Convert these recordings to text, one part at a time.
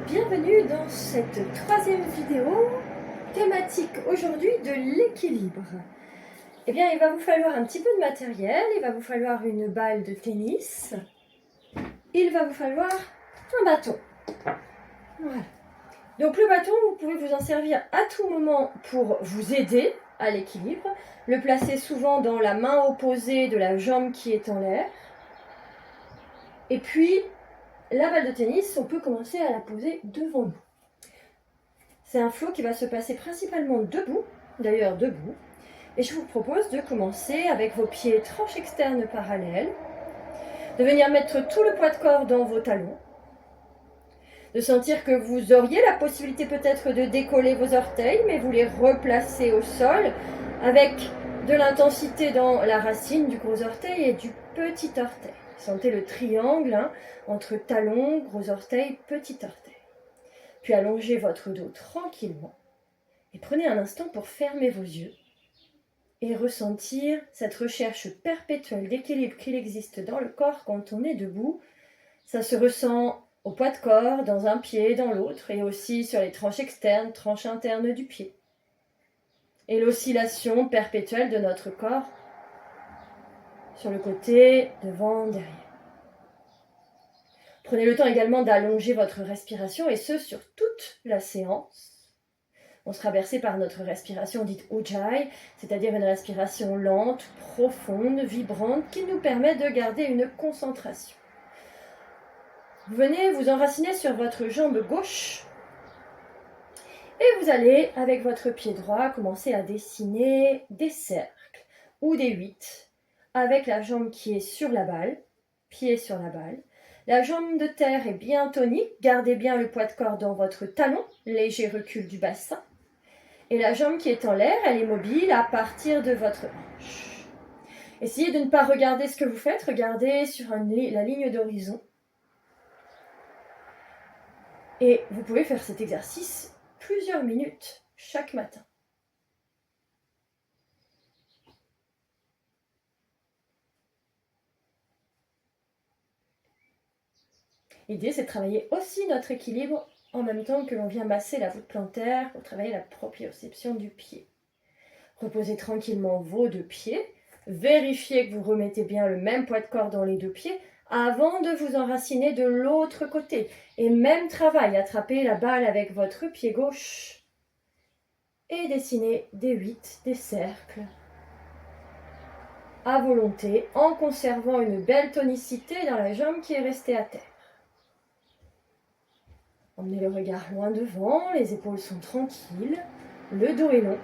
Bienvenue dans cette troisième vidéo thématique aujourd'hui de l'équilibre. Eh bien, il va vous falloir un petit peu de matériel, il va vous falloir une balle de tennis, il va vous falloir un bâton. Voilà. Donc le bâton, vous pouvez vous en servir à tout moment pour vous aider à l'équilibre, le placer souvent dans la main opposée de la jambe qui est en l'air. Et puis, la balle de tennis, on peut commencer à la poser devant nous. C'est un flow qui va se passer principalement debout, d'ailleurs debout. Et je vous propose de commencer avec vos pieds tranches externes parallèles, de venir mettre tout le poids de corps dans vos talons, de sentir que vous auriez la possibilité peut-être de décoller vos orteils, mais vous les replacez au sol avec de l'intensité dans la racine du gros orteil et du petit orteil. Sentez le triangle entre talon, gros orteil, petit orteil. Puis allongez votre dos tranquillement et prenez un instant pour fermer vos yeux et ressentir cette recherche perpétuelle d'équilibre qu'il existe dans le corps quand on est debout. Ça se ressent au poids de corps, dans un pied, dans l'autre, et aussi sur les tranches externes, tranches internes du pied. Et l'oscillation perpétuelle de notre corps sur le côté, devant, derrière. Prenez le temps également d'allonger votre respiration, et ce, sur toute la séance. On sera bercé par notre respiration dite Ujjayi, c'est-à-dire une respiration lente, profonde, vibrante, qui nous permet de garder une concentration. Vous venez vous enraciner sur votre jambe gauche, et vous allez, avec votre pied droit, commencer à dessiner des cercles ou des 8, avec la jambe qui est sur la balle, pied sur la balle. La jambe de terre est bien tonique, gardez bien le poids de corps dans votre talon, léger recul du bassin. Et la jambe qui est en l'air, elle est mobile à partir de votre hanche. Essayez de ne pas regarder ce que vous faites, regardez sur la ligne d'horizon. Et vous pouvez faire cet exercice plusieurs minutes chaque matin. L'idée, c'est de travailler aussi notre équilibre en même temps que l'on vient masser la voûte plantaire pour travailler la proprioception du pied. Reposez tranquillement vos deux pieds. Vérifiez que vous remettez bien le même poids de corps dans les deux pieds avant de vous enraciner de l'autre côté. Et même travail, attrapez la balle avec votre pied gauche et dessinez des 8, des cercles à volonté en conservant une belle tonicité dans la jambe qui est restée à terre. Emmenez le regard loin devant, les épaules sont tranquilles, le dos est long.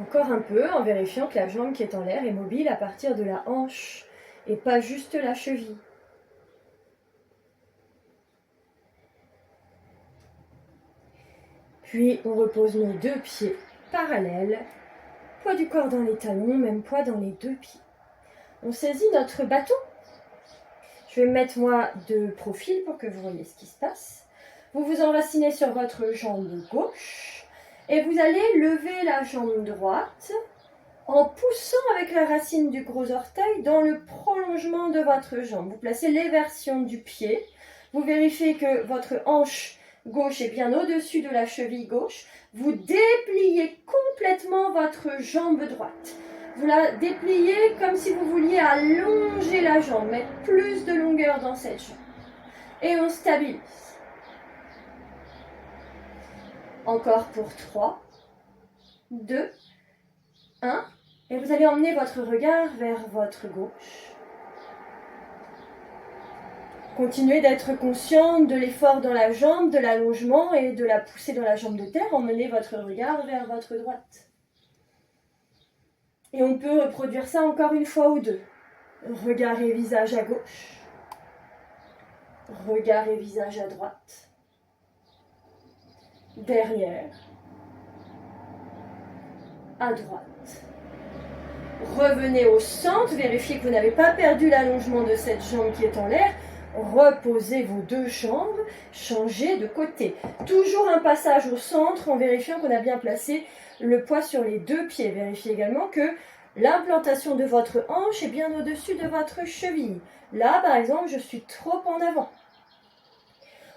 Encore un peu en vérifiant que la jambe qui est en l'air est mobile à partir de la hanche et pas juste la cheville. Puis on repose nos deux pieds parallèles, poids du corps dans les talons, même poids dans les deux pieds. On saisit notre bâton. Je vais me mettre moi de profil pour que vous voyez ce qui se passe. Vous vous enracinez sur votre jambe gauche et vous allez lever la jambe droite en poussant avec la racine du gros orteil dans le prolongement de votre jambe. Vous placez l'éversion du pied. Vous vérifiez que votre hanche gauche est bien au-dessus de la cheville gauche. Vous dépliez complètement votre jambe droite. Vous la dépliez comme si vous vouliez allonger la jambe, mettre plus de longueur dans cette jambe. Et on stabilise. Encore pour 3, 2, 1. Et vous allez emmener votre regard vers votre gauche. Continuez d'être conscient de l'effort dans la jambe, de l'allongement et de la poussée dans la jambe de terre. Emmenez votre regard vers votre droite. Et on peut reproduire ça encore une fois ou deux. Regard et visage à gauche. Regard et visage à droite. Derrière. À droite. Revenez au centre, vérifiez que vous n'avez pas perdu l'allongement de cette jambe qui est en l'air. Reposez vos deux jambes, changez de côté. Toujours un passage au centre en vérifiant qu'on a bien placé le poids sur les deux pieds. Vérifiez également que L'implantation de votre hanche est bien au-dessus de votre cheville. Là, par exemple, je suis trop en avant.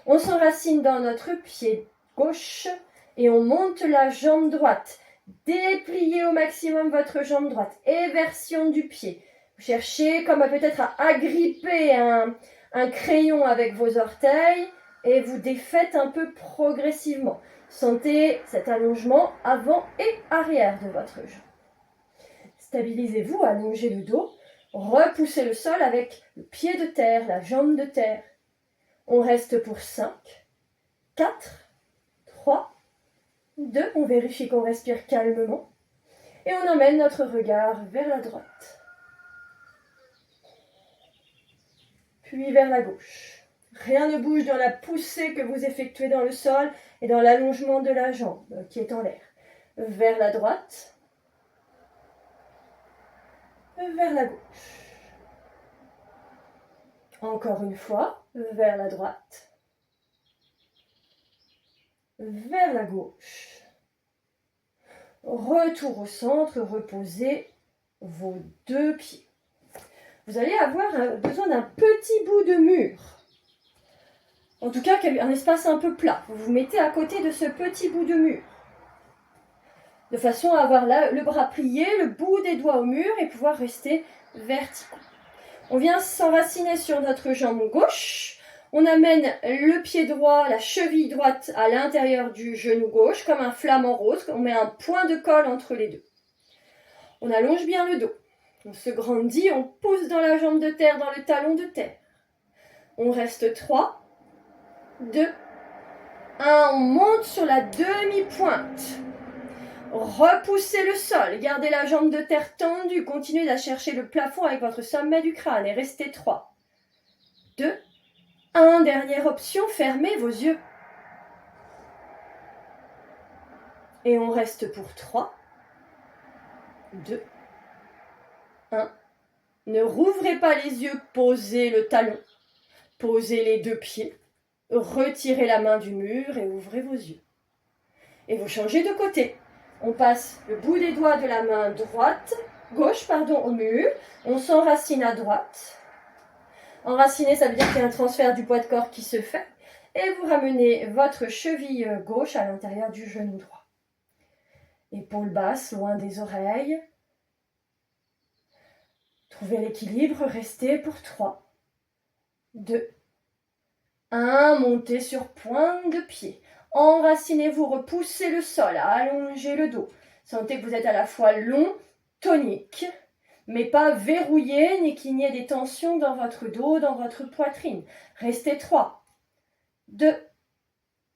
On s'enracine dans notre pied gauche et on monte la jambe droite. Dépliez au maximum votre jambe droite. Éversion du pied. Vous cherchez comme peut-être à agripper un crayon avec vos orteils et vous défaites un peu progressivement. Sentez cet allongement avant et arrière de votre jambe. Stabilisez-vous, allongez le dos, repoussez le sol avec le pied de terre, la jambe de terre. On reste pour 5, 4, 3, 2. On vérifie qu'on respire calmement. Et on emmène notre regard vers la droite. Puis vers la gauche. Rien ne bouge dans la poussée que vous effectuez dans le sol et dans l'allongement de la jambe qui est en l'air. Vers la droite. Vers la gauche. Encore une fois, vers la droite. Vers la gauche. Retour au centre, reposez vos 2 pieds. Vous allez avoir besoin d'un petit bout de mur. En tout cas, un espace un peu plat. Vous vous mettez à côté de ce petit bout de mur. De façon à avoir le bras plié, le bout des doigts au mur et pouvoir rester verticaux. On vient s'enraciner sur notre jambe gauche. On amène le pied droit, la cheville droite à l'intérieur du genou gauche, comme un flamant rose. On met un point de colle entre les deux. On allonge bien le dos. On se grandit, on pousse dans la jambe de terre, dans le talon de terre. On reste 3, 2, 1. On monte sur la demi-pointe. Repoussez le sol, gardez la jambe de terre tendue, continuez à chercher le plafond avec votre sommet du crâne et restez 3, 2, 1. Dernière option, fermez vos yeux. Et on reste pour 3, 2, 1. Ne rouvrez pas les yeux, posez le talon, posez les 2 pieds, retirez la main du mur et ouvrez vos yeux. Et vous changez de côté. On passe le bout des doigts de la main gauche au mur. On s'enracine à droite. Enraciner, ça veut dire qu'il y a un transfert du poids de corps qui se fait. Et vous ramenez votre cheville gauche à l'intérieur du genou droit. Épaules basses, loin des oreilles. Trouvez l'équilibre, restez pour 3, 2, 1. Montez sur pointe de pied. Enracinez-vous, repoussez le sol, allongez le dos. Sentez que vous êtes à la fois long, tonique, mais pas verrouillé, ni qu'il n'y ait des tensions dans votre dos, dans votre poitrine. Restez 3, 2,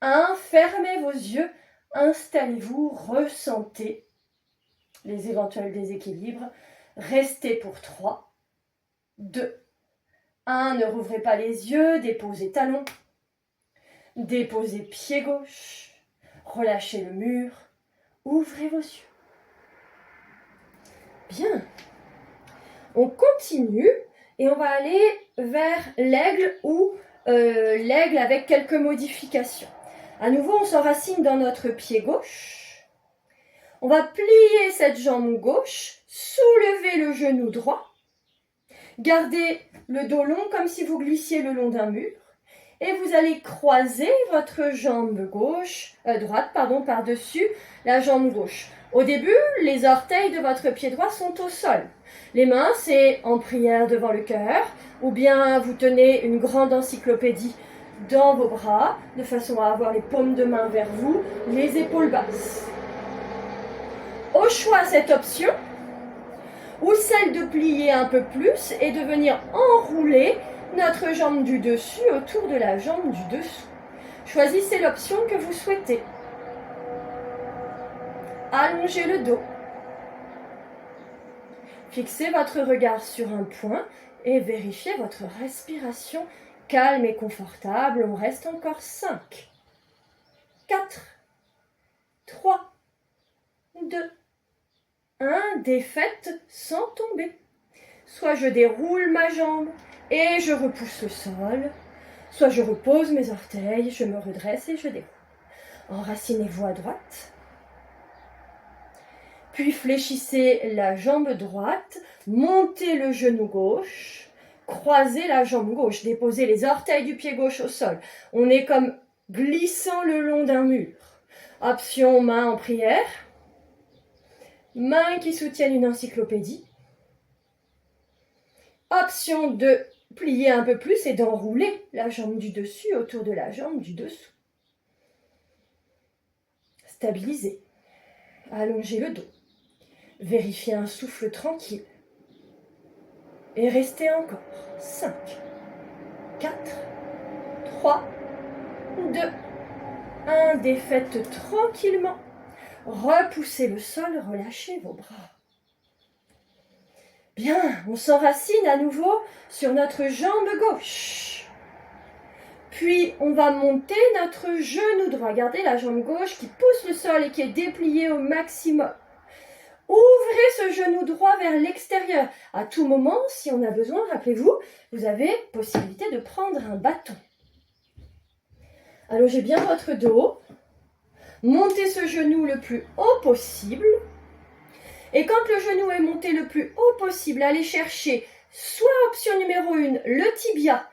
1. Fermez vos yeux, installez-vous, ressentez les éventuels déséquilibres. Restez pour 3, 2, 1. Ne rouvrez pas les yeux, déposez talons. Déposez pied gauche, relâchez le mur, ouvrez vos yeux. Bien. On continue et on va aller vers l'aigle ou l'aigle avec quelques modifications. À nouveau, on s'enracine dans notre pied gauche. On va plier cette jambe gauche, soulever le genou droit, gardez le dos long comme si vous glissiez le long d'un mur. Et vous allez croiser votre jambe droite par-dessus la jambe gauche. Au début, les orteils de votre pied droit sont au sol. Les mains, c'est en prière devant le cœur, ou bien vous tenez une grande encyclopédie dans vos bras, de façon à avoir les paumes de main vers vous, les épaules basses. Au choix, cette option, ou celle de plier un peu plus et de venir enrouler notre jambe du dessus autour de la jambe du dessous. Choisissez l'option que vous souhaitez. Allongez le dos. Fixez votre regard sur un point et vérifiez votre respiration calme et confortable. On reste encore 5, 4, 3, 2, 1. Défaite sans tomber. Soit je déroule ma jambe et je repousse le sol, soit je repose mes orteils, je me redresse et je déroule. Enracinez-vous à droite. Puis fléchissez la jambe droite, montez le genou gauche, croisez la jambe gauche, déposez les orteils du pied gauche au sol. On est comme glissant le long d'un mur. Option main en prière, mains qui soutiennent une encyclopédie. Option de plier un peu plus et d'enrouler la jambe du dessus autour de la jambe du dessous. Stabilisez. Allongez le dos. Vérifiez un souffle tranquille. Et restez encore. 5, 4, 3, 2, 1. Défaites tranquillement. Repoussez le sol, relâchez vos bras. Bien, on s'enracine à nouveau sur notre jambe gauche. Puis, on va monter notre genou droit. Gardez la jambe gauche qui pousse le sol et qui est dépliée au maximum. Ouvrez ce genou droit vers l'extérieur. À tout moment, si on a besoin, rappelez-vous, vous avez possibilité de prendre un bâton. Allongez bien votre dos. Montez ce genou le plus haut possible. Et quand le genou est monté le plus haut possible, allez chercher soit option numéro 1, le tibia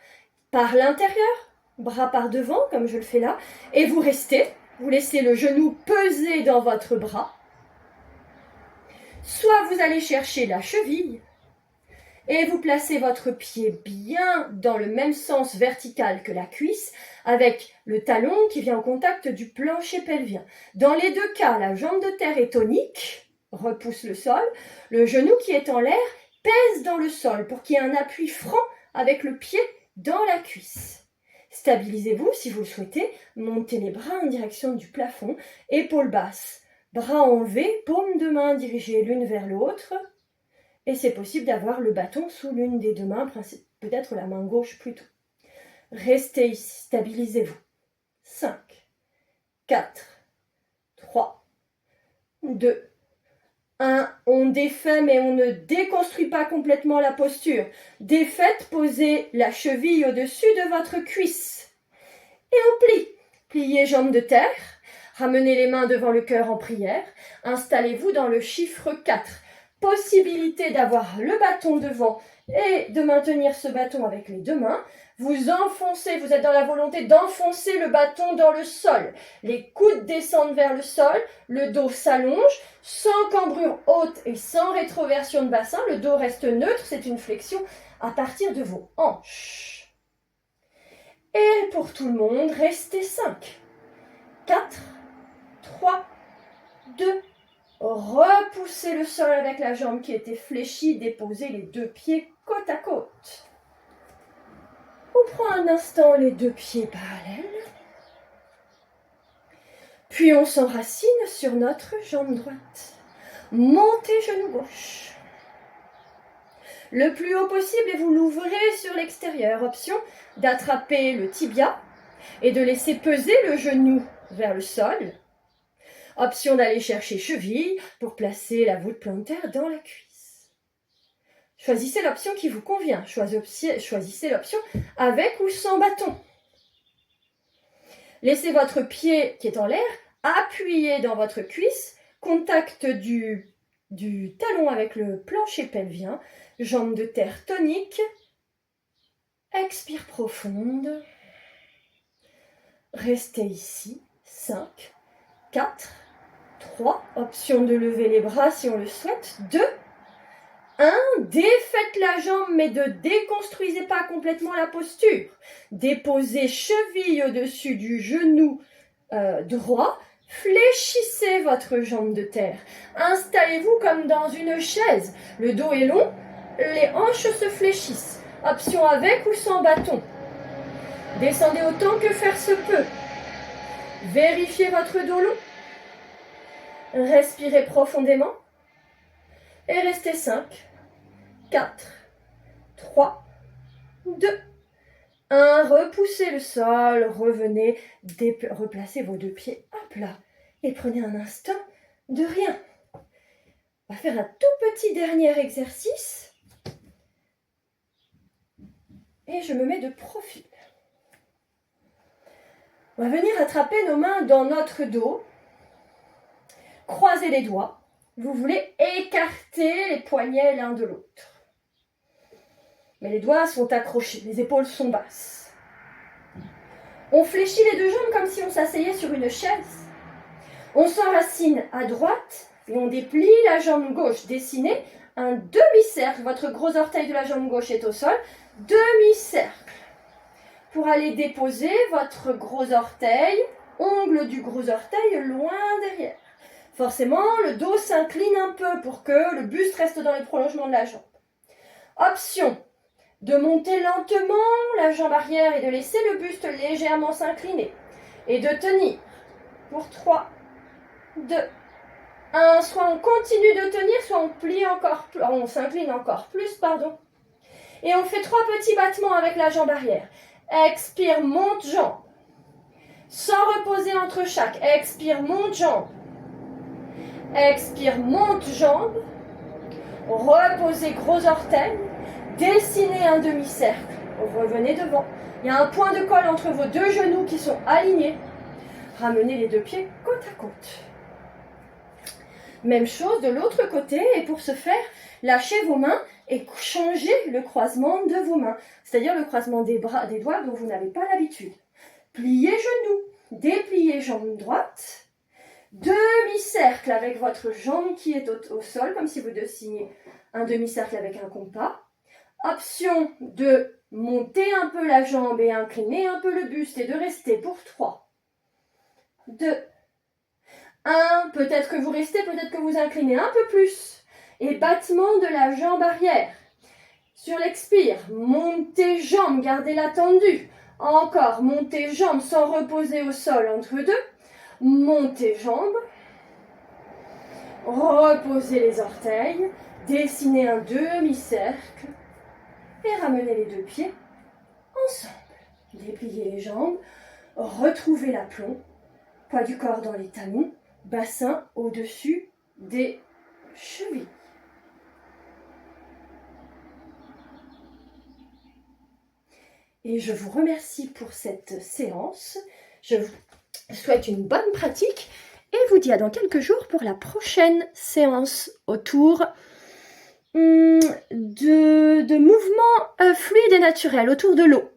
par l'intérieur, bras par devant, comme je le fais là, et vous restez, vous laissez le genou peser dans votre bras. Soit vous allez chercher la cheville et vous placez votre pied bien dans le même sens vertical que la cuisse, avec le talon qui vient en contact du plancher pelvien. Dans les deux cas, la jambe de terre est tonique, repousse le sol, le genou qui est en l'air pèse dans le sol pour qu'il y ait un appui franc avec le pied dans la cuisse. Stabilisez-vous si vous le souhaitez, montez les bras en direction du plafond, épaules basses, bras enlevés, paumes de main dirigées l'une vers l'autre, et c'est possible d'avoir le bâton sous l'une des deux mains, peut-être la main gauche plutôt. Restez ici, stabilisez-vous. 5, 4, 3, 2, 1. On défait mais on ne déconstruit pas complètement la posture. Défaites, posez la cheville au-dessus de votre cuisse. Et on plie. Pliez jambes de terre. Ramenez les mains devant le cœur en prière. Installez-vous dans le chiffre 4. Possibilité d'avoir le bâton devant et de maintenir ce bâton avec les deux mains. Vous enfoncez, vous êtes dans la volonté d'enfoncer le bâton dans le sol. Les coudes descendent vers le sol, le dos s'allonge, sans cambrure haute et sans rétroversion de bassin. Le dos reste neutre, c'est une flexion à partir de vos hanches. Et pour tout le monde, restez 5, 4, 3, 2, repoussez le sol avec la jambe qui était fléchie, déposez les deux pieds côte à côte. On prend un instant les deux pieds parallèles, puis on s'enracine sur notre jambe droite. Montez genou gauche. Le plus haut possible et vous l'ouvrez sur l'extérieur. Option d'attraper le tibia et de laisser peser le genou vers le sol. Option d'aller chercher cheville pour placer la voûte plantaire dans la cuisse. Choisissez l'option qui vous convient. Choisissez l'option avec ou sans bâton. Laissez votre pied qui est en l'air appuyé dans votre cuisse, contact du talon avec le plancher pelvien, jambe de terre tonique. Expire profonde. Restez ici. 5, 4, 3. Option de lever les bras si on le souhaite. 2, 1. Défaites la jambe mais ne déconstruisez pas complètement la posture. Déposez cheville au-dessus du genou droit. Fléchissez votre jambe de terre. Installez-vous comme dans une chaise. Le dos est long, les hanches se fléchissent. Option avec ou sans bâton. Descendez autant que faire se peut. Vérifiez votre dos long. Respirez profondément. Et restez 5, 4, 3, 2, 1. Repoussez le sol, revenez, replacez vos deux pieds à plat et prenez un instant de rien. On va faire un tout petit dernier exercice et je me mets de profil. On va venir attraper nos mains dans notre dos, croiser les doigts, vous voulez écarter les poignets l'un de l'autre. Mais les doigts sont accrochés, les épaules sont basses. On fléchit les deux jambes comme si on s'asseyait sur une chaise. On s'enracine à droite et on déplie la jambe gauche. Dessinez un demi-cercle. Votre gros orteil de la jambe gauche est au sol. Demi-cercle. Pour aller déposer votre gros orteil, ongle du gros orteil loin derrière. Forcément, le dos s'incline un peu pour que le buste reste dans les prolongements de la jambe. Option de monter lentement la jambe arrière et de laisser le buste légèrement s'incliner. Et de tenir pour 3, 2, 1. Soit on continue de tenir, soit on plie encore plus, on s'incline encore plus, pardon. Et on fait 3 petits battements avec la jambe arrière. Expire, monte jambe. Sans reposer entre chaque. Expire, monte jambe. Expire, monte jambe. Reposez gros orteil. Dessinez un demi-cercle. Revenez devant. Il y a un point de colle entre vos deux genoux qui sont alignés. Ramenez les deux pieds côte à côte. Même chose de l'autre côté. Et pour ce faire, lâchez vos mains et changez le croisement de vos mains. C'est-à-dire le croisement des bras, des doigts dont vous n'avez pas l'habitude. Pliez genoux. Dépliez jambe droite. Demi-cercle avec votre jambe qui est au sol, comme si vous dessiniez un demi-cercle avec un compas. Option de monter un peu la jambe et incliner un peu le buste et de rester pour 3, 2, 1. Peut-être que vous restez, peut-être que vous inclinez un peu plus. Et battement de la jambe arrière. Sur l'expire, montez jambe, gardez-la tendue. Encore, montez jambe sans reposer au sol entre deux. Montez jambe. Reposez les orteils. Dessinez un demi-cercle. Et ramenez les deux pieds ensemble. Dépliez les jambes. Retrouvez l'aplomb. Poids du corps dans les talons. Bassin au-dessus des chevilles. Et je vous remercie pour cette séance. Je vous souhaite une bonne pratique et vous dis à dans quelques jours pour la prochaine séance autour de mouvements fluides et naturels, autour de l'eau.